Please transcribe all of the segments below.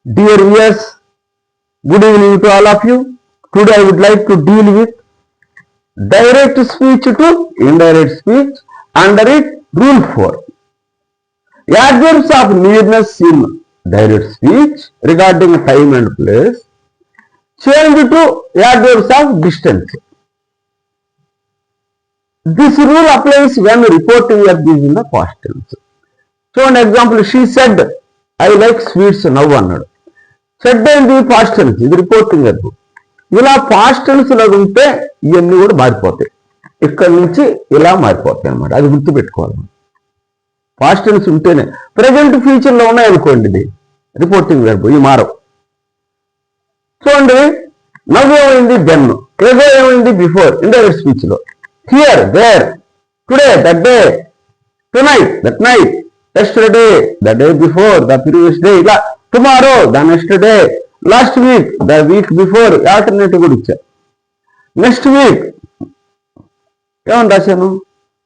Dear viewers, good evening to all of you. Today I would like to deal with direct speech to indirect speech. Under it, Rule 4. Adverbs of nearness in direct speech regarding time and place change to adverbs of distance. This rule applies when reporting verb is in the past tense. So an example, she said, I like sweets now అన్నాడు. Said ఏంటి past tense, ఇది reporting verb. ఇలా past tense లాగా ఉంటే ఇవన్నీ కూడా మారిపోతాయి. ఇక్కడ నుంచి ఇలా మారిపోతాయి అన్నమాట. అది గుర్తుపెట్టుకోవాలి. పాస్ట్ టెన్స్ ఉంటేనే. ప్రజెంట్ ఫ్యూచర్ లో ఉన్నాయనుకోండి, ఇది రిపోర్టింగ్ వెర్బ్, ఇవి మారవు. చూడండి, నవ్ ఏమైంది దెన్, ఏదో ఏమైంది బిఫోర్, ఇండైరెక్ట్ స్పీచ్ లో. Here, there, today, that day, tonight, that night, yesterday, the day before, the previous day, ఇలా tomorrow, the next day, last week, the week before, alternative కూడా ఇచ్చా. నెక్స్ట్ వీక్ ఏమని రాశాను,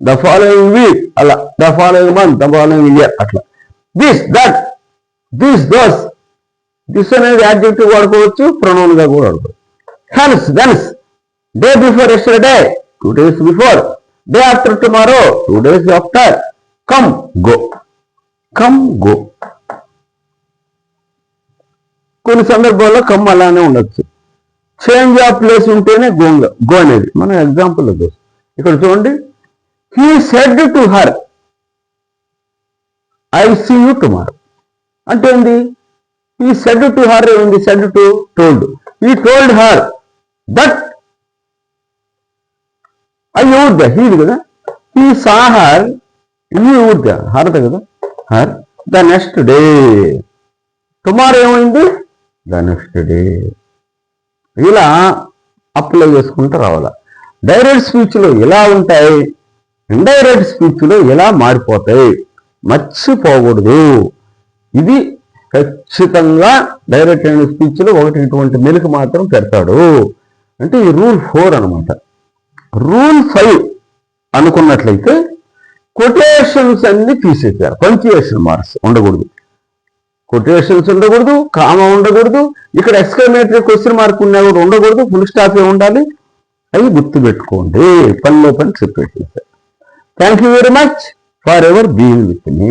the following week, అలా the following month, the following year, అట్లా. This, that, this, those, this అనేది adjective వాడుకోవచ్చు, pronoun గా కూడా వాడుకోవచ్చు. Hence, thence, day before yesterday, 2 days before, day after tomorrow, 2 days after, come, go, come, go. కొన్ని సందర్భాల్లో come అలానే ఉండొచ్చు. చేంజ్ ఆఫ్ ప్లేస్ ఉంటేనే గో అనేది. మనం ఎగ్జాంపుల్ ఇక్కడ చూడండి, he said to her I see you tomorrow అంటే ఏంది, హీ సెడ్ టు హర్ ఏముంది, said to told, he told her that అది ఊర్దా, హీది కదా, హీ సా హర్, ఈ ఊర్దా, హర్ద కదా, her. The next day, tomorrow ఏమైంది, ద నెక్స్ట్ డే. ఇలా అప్లై చేసుకుంటూ రావాలా. డైరెక్ట్ స్పీచ్లో ఎలా ఉంటాయి, ఇండైరెక్ట్ స్పీచ్లో ఎలా మారిపోతాయి, మర్చిపోకూడదు. ఇది ఖచ్చితంగా డైరెక్ట్ అయిన స్పీచ్లో ఒకటి ఇటువంటి మెలిక మాత్రం పెడతాడు. అంటే ఈ రూల్ 4 అనమాట. రూల్ 5 అనుకున్నట్లయితే కొటేషన్స్ అన్ని తీసేసారు. పంక్చుయేషన్ మార్క్స్ ఉండకూడదు, కొటేషన్స్ ఉండకూడదు, కామా ఉండకూడదు, ఇక్కడ ఎక్స్క్లమేటరీ క్వశ్చన్ మార్క్ ఉన్నా కూడా ఉండకూడదు, ఫుల్ స్టాప్ ఉండాలి. అవి గుర్తుపెట్టుకోండి, పనిలో పని చెప్పేసేసారు. Thank you very much for ever being with me.